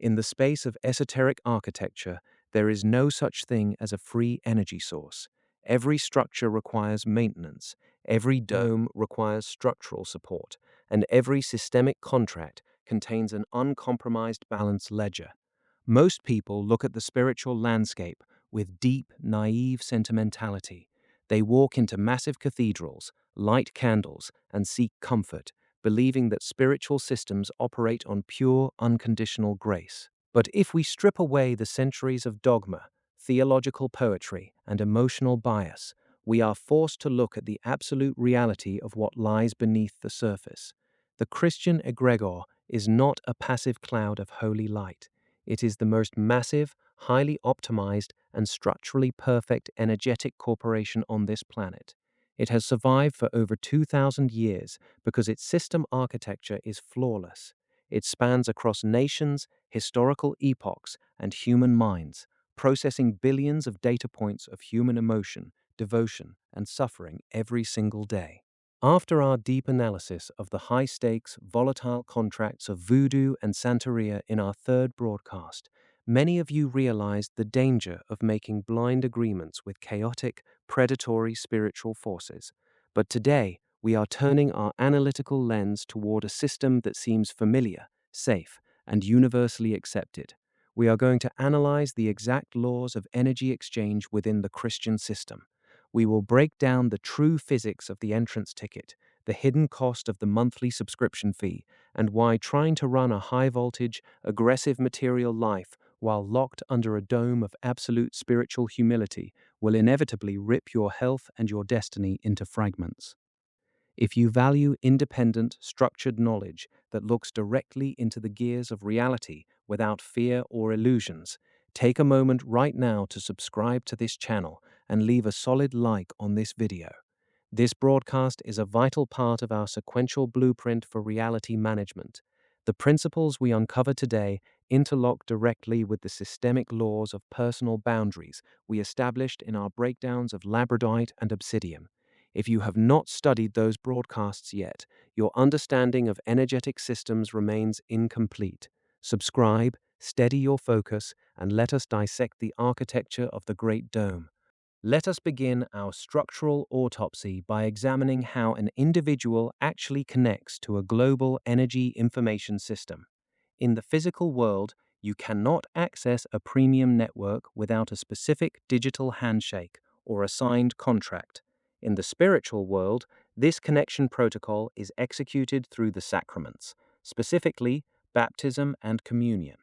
In the space of esoteric architecture, there is no such thing as a free energy source. Every structure requires maintenance, every dome requires structural support, and every systemic contract contains an uncompromised balance ledger. Most people look at the spiritual landscape with deep, naive sentimentality. They walk into massive cathedrals, light candles, and seek comfort, believing that spiritual systems operate on pure, unconditional grace. But if we strip away the centuries of dogma, theological poetry, and emotional bias, we are forced to look at the absolute reality of what lies beneath the surface. The Christian Egregor is not a passive cloud of holy light. It is the most massive, highly optimized, and structurally perfect energetic corporation on this planet. It has survived for over 2,000 years because its system architecture is flawless. It spans across nations, historical epochs, and human minds, processing billions of data points of human emotion, devotion, and suffering every single day. After our deep analysis of the high-stakes, volatile contracts of voodoo and Santeria in our third broadcast, many of you realized the danger of making blind agreements with chaotic, predatory spiritual forces. But today, we are turning our analytical lens toward a system that seems familiar, safe, and universally accepted. We are going to analyze the exact laws of energy exchange within the Christian system. We will break down the true physics of the entrance ticket, the hidden cost of the monthly subscription fee, and why trying to run a high-voltage, aggressive material life while locked under a dome of absolute spiritual humility will inevitably rip your health and your destiny into fragments. If you value independent, structured knowledge that looks directly into the gears of reality without fear or illusions, take a moment right now to subscribe to this channel and leave a solid like on this video. This broadcast is a vital part of our sequential blueprint for reality management. The principles we uncover today interlock directly with the systemic laws of personal boundaries we established in our breakdowns of labradorite and obsidian. If you have not studied those broadcasts yet, your understanding of energetic systems remains incomplete. Subscribe, steady your focus, and let us dissect the architecture of the Great Dome. Let us begin our structural autopsy by examining how an individual actually connects to a global energy information system. In the physical world, you cannot access a premium network without a specific digital handshake or a signed contract. In the spiritual world, this connection protocol is executed through the sacraments, specifically baptism and communion.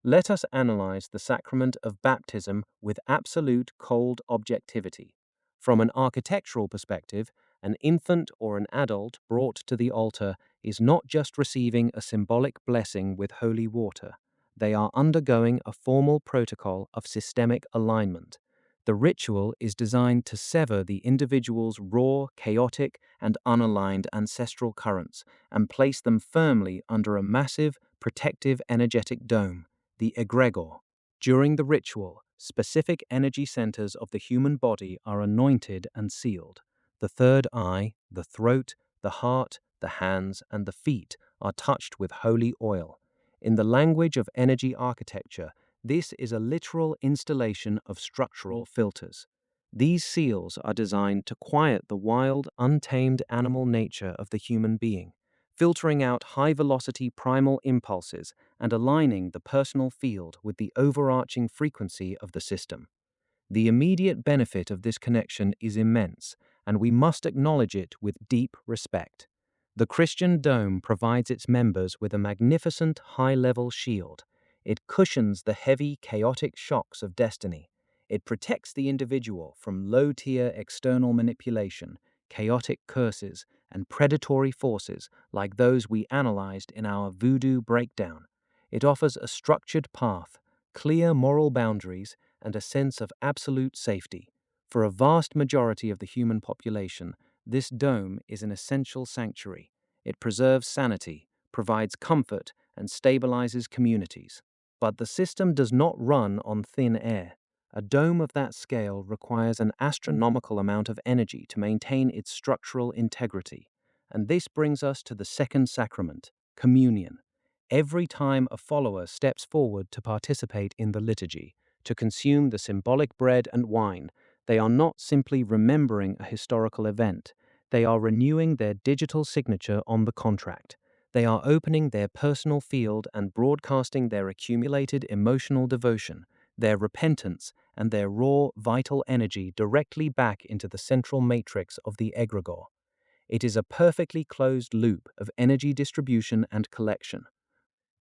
Let us analyze the sacrament of baptism with absolute cold objectivity. From an architectural perspective, an infant or an adult brought to the altar is not just receiving a symbolic blessing with holy water. They are undergoing a formal protocol of systemic alignment. The ritual is designed to sever the individual's raw, chaotic, and unaligned ancestral currents and place them firmly under a massive, protective energetic dome, the egregor. During the ritual, specific energy centers of the human body are anointed and sealed. The third eye, the throat, the heart, the hands, and the feet are touched with holy oil. In the language of energy architecture, this is a literal installation of structural filters. These seals are designed to quiet the wild, untamed animal nature of the human being, filtering out high-velocity primal impulses and aligning the personal field with the overarching frequency of the system. The immediate benefit of this connection is immense, and we must acknowledge it with deep respect. The Christian Dome provides its members with a magnificent high-level shield. It cushions the heavy, chaotic shocks of destiny. It protects the individual from low-tier external manipulation, chaotic curses, and predatory forces like those we analyzed in our voodoo breakdown. It offers a structured path, clear moral boundaries, and a sense of absolute safety. For a vast majority of the human population, this dome is an essential sanctuary. It preserves sanity, provides comfort, and stabilizes communities. But the system does not run on thin air. A dome of that scale requires an astronomical amount of energy to maintain its structural integrity. And this brings us to the second sacrament, communion. Every time a follower steps forward to participate in the liturgy, to consume the symbolic bread and wine, they are not simply remembering a historical event. They are renewing their digital signature on the contract. They are opening their personal field and broadcasting their accumulated emotional devotion, their repentance, and their raw, vital energy directly back into the central matrix of the egregore. It is a perfectly closed loop of energy distribution and collection.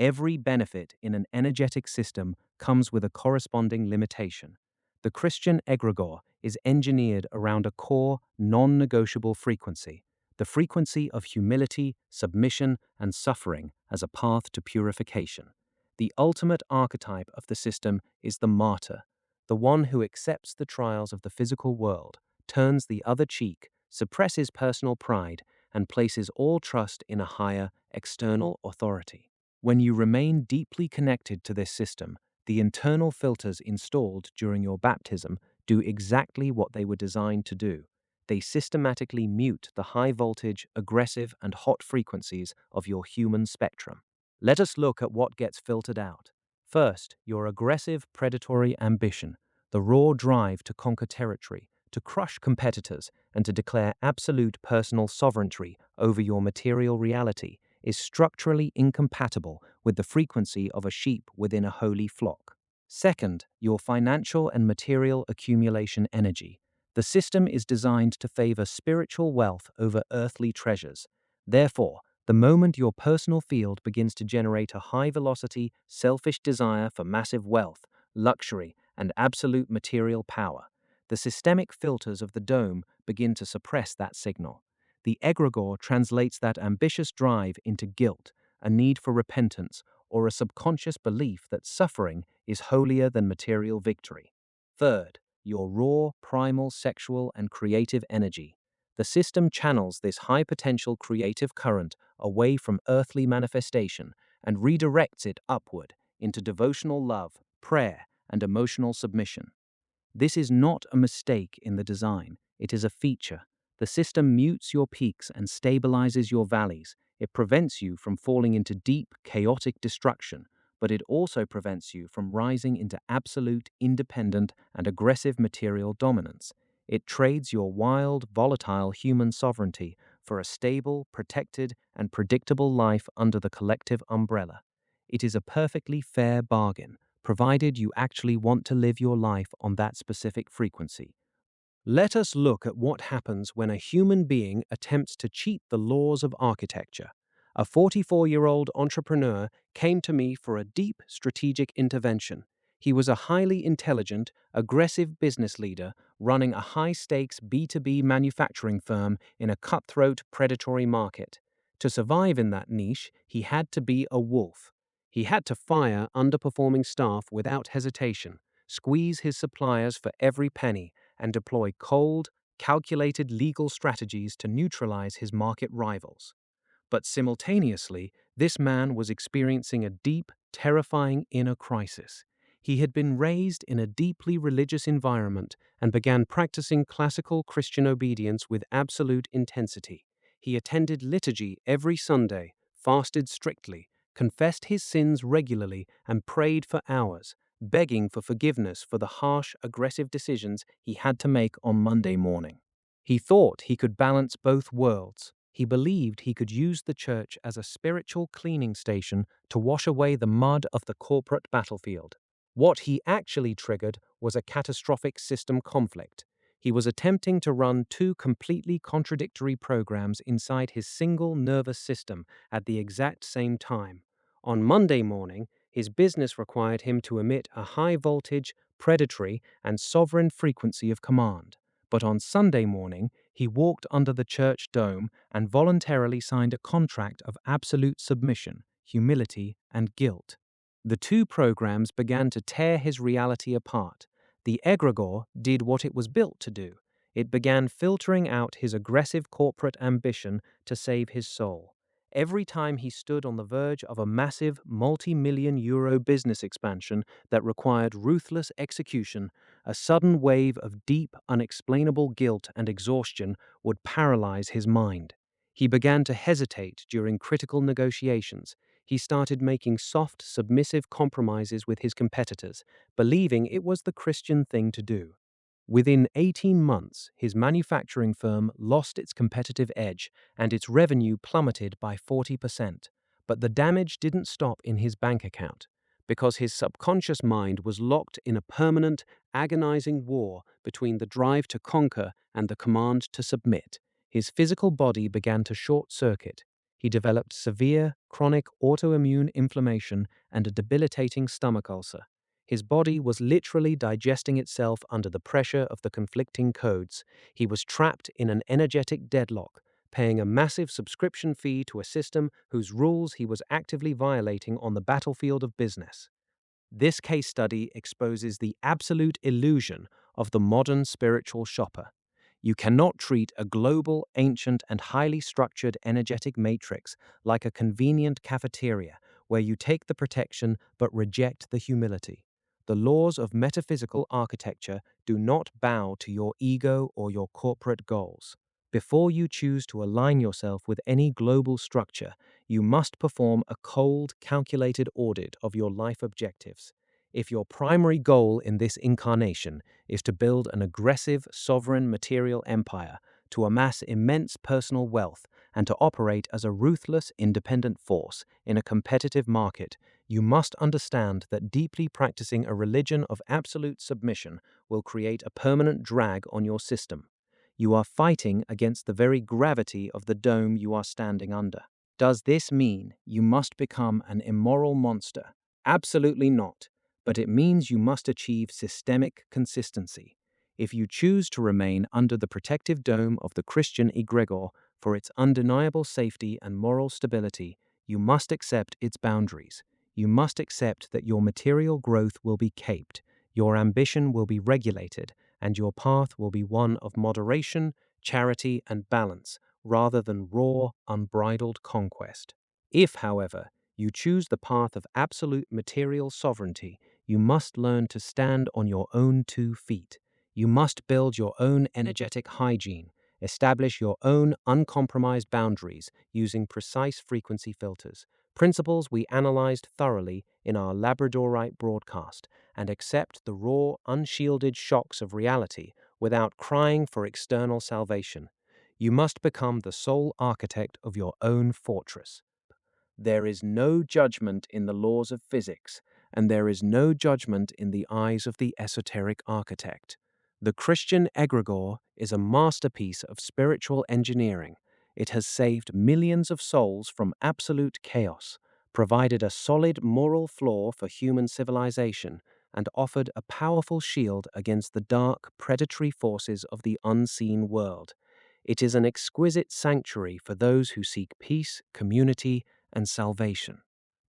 Every benefit in an energetic system comes with a corresponding limitation. The Christian egregore is engineered around a core, non-negotiable frequency, the frequency of humility, submission, and suffering as a path to purification. The ultimate archetype of the system is the martyr, the one who accepts the trials of the physical world, turns the other cheek, suppresses personal pride, and places all trust in a higher, external authority. When you remain deeply connected to this system, the internal filters installed during your baptism do exactly what they were designed to do. They systematically mute the high voltage, aggressive, and hot frequencies of your human spectrum. Let us look at what gets filtered out. First, your aggressive, predatory ambition, the raw drive to conquer territory, to crush competitors, and to declare absolute personal sovereignty over your material reality, is structurally incompatible with the frequency of a sheep within a holy flock. Second, your financial and material accumulation energy. The system is designed to favor spiritual wealth over earthly treasures. Therefore, the moment your personal field begins to generate a high-velocity, selfish desire for massive wealth, luxury, and absolute material power, the systemic filters of the dome begin to suppress that signal. The egregore translates that ambitious drive into guilt, a need for repentance, or a subconscious belief that suffering is holier than material victory. Third, your raw, primal, sexual, and creative energy. The system channels this high-potential creative current away from earthly manifestation and redirects it upward into devotional love, prayer, and emotional submission. This is not a mistake in the design, it is a feature. The system mutes your peaks and stabilizes your valleys. It prevents you from falling into deep, chaotic destruction, but it also prevents you from rising into absolute, independent, and aggressive material dominance. It trades your wild, volatile human sovereignty for a stable, protected, and predictable life under the collective umbrella. It is a perfectly fair bargain, provided you actually want to live your life on that specific frequency. Let us look at what happens when a human being attempts to cheat the laws of architecture. A 44-year-old entrepreneur came to me for a deep strategic intervention. He was a highly intelligent, aggressive business leader running a high-stakes B2B manufacturing firm in a cutthroat, predatory market. To survive in that niche, he had to be a wolf. He had to fire underperforming staff without hesitation, squeeze his suppliers for every penny, and deploy cold, calculated legal strategies to neutralize his market rivals. But simultaneously, this man was experiencing a deep, terrifying inner crisis. He had been raised in a deeply religious environment and began practicing classical Christian obedience with absolute intensity. He attended liturgy every Sunday, fasted strictly, confessed his sins regularly, and prayed for hours, begging for forgiveness for the harsh, aggressive decisions he had to make on Monday morning. He thought he could balance both worlds. He believed he could use the church as a spiritual cleaning station to wash away the mud of the corporate battlefield. What he actually triggered was a catastrophic system conflict. He was attempting to run two completely contradictory programs inside his single nervous system at the exact same time. On Monday morning, his business required him to emit a high-voltage, predatory, and sovereign frequency of command. But on Sunday morning, he walked under the church dome and voluntarily signed a contract of absolute submission, humility, and guilt. The two programs began to tear his reality apart. The egregore did what it was built to do. It began filtering out his aggressive corporate ambition to save his soul. Every time he stood on the verge of a massive, multi-million euro business expansion that required ruthless execution, a sudden wave of deep, unexplainable guilt and exhaustion would paralyze his mind. He began to hesitate during critical negotiations. He started making soft, submissive compromises with his competitors, believing it was the Christian thing to do. Within 18 months, his manufacturing firm lost its competitive edge and its revenue plummeted by 40%. But the damage didn't stop in his bank account, because his subconscious mind was locked in a permanent, agonizing war between the drive to conquer and the command to submit. His physical body began to short circuit. He developed severe, chronic autoimmune inflammation and a debilitating stomach ulcer. His body was literally digesting itself under the pressure of the conflicting codes. He was trapped in an energetic deadlock, paying a massive subscription fee to a system whose rules he was actively violating on the battlefield of business. This case study exposes the absolute illusion of the modern spiritual shopper. You cannot treat a global, ancient, and highly structured energetic matrix like a convenient cafeteria where you take the protection but reject the humility. The laws of metaphysical architecture do not bow to your ego or your corporate goals. Before you choose to align yourself with any global structure, you must perform a cold, calculated audit of your life objectives. If your primary goal in this incarnation is to build an aggressive, sovereign material empire, to amass immense personal wealth, and to operate as a ruthless, independent force in a competitive market, you must understand that deeply practicing a religion of absolute submission will create a permanent drag on your system. You are fighting against the very gravity of the dome you are standing under. Does this mean you must become an immoral monster? Absolutely not. But it means you must achieve systemic consistency. If you choose to remain under the protective dome of the Christian Egregor for its undeniable safety and moral stability, you must accept its boundaries. You must accept that your material growth will be caped, your ambition will be regulated, and your path will be one of moderation, charity, and balance, rather than raw, unbridled conquest. If, however, you choose the path of absolute material sovereignty, you must learn to stand on your own 2 feet. You must build your own energetic hygiene, establish your own uncompromised boundaries using precise frequency filters, principles we analyzed thoroughly in our Labradorite broadcast, and accept the raw, unshielded shocks of reality without crying for external salvation. You must become the sole architect of your own fortress. There is no judgment in the laws of physics, and there is no judgment in the eyes of the esoteric architect. The Christian Egregor is a masterpiece of spiritual engineering. It has saved millions of souls from absolute chaos, provided a solid moral floor for human civilization, and offered a powerful shield against the dark, predatory forces of the unseen world. It is an exquisite sanctuary for those who seek peace, community, and salvation.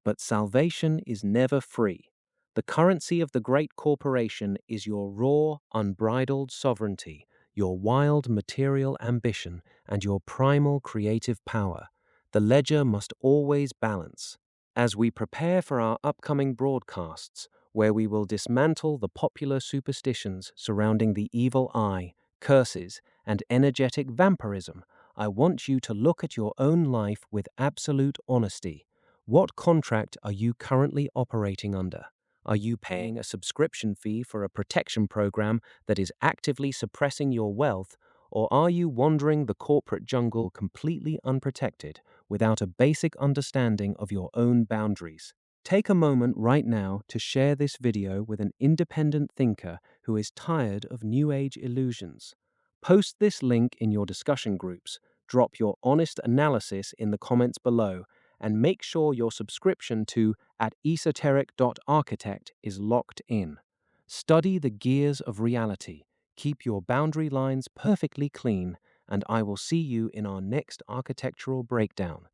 But salvation is never free. The currency of the great corporation is your raw, unbridled sovereignty, your wild material ambition, and your primal creative power. The ledger must always balance. As we prepare for our upcoming broadcasts, where we will dismantle the popular superstitions surrounding the evil eye, curses, and energetic vampirism, I want you to look at your own life with absolute honesty. What contract are you currently operating under? Are you paying a subscription fee for a protection program that is actively suppressing your wealth, or are you wandering the corporate jungle completely unprotected, without a basic understanding of your own boundaries? Take a moment right now to share this video with an independent thinker who is tired of New Age illusions. Post this link in your discussion groups, drop your honest analysis in the comments below, and make sure your subscription to @esoteric.architect is locked in. Study the gears of reality, keep your boundary lines perfectly clean, and I will see you in our next architectural breakdown.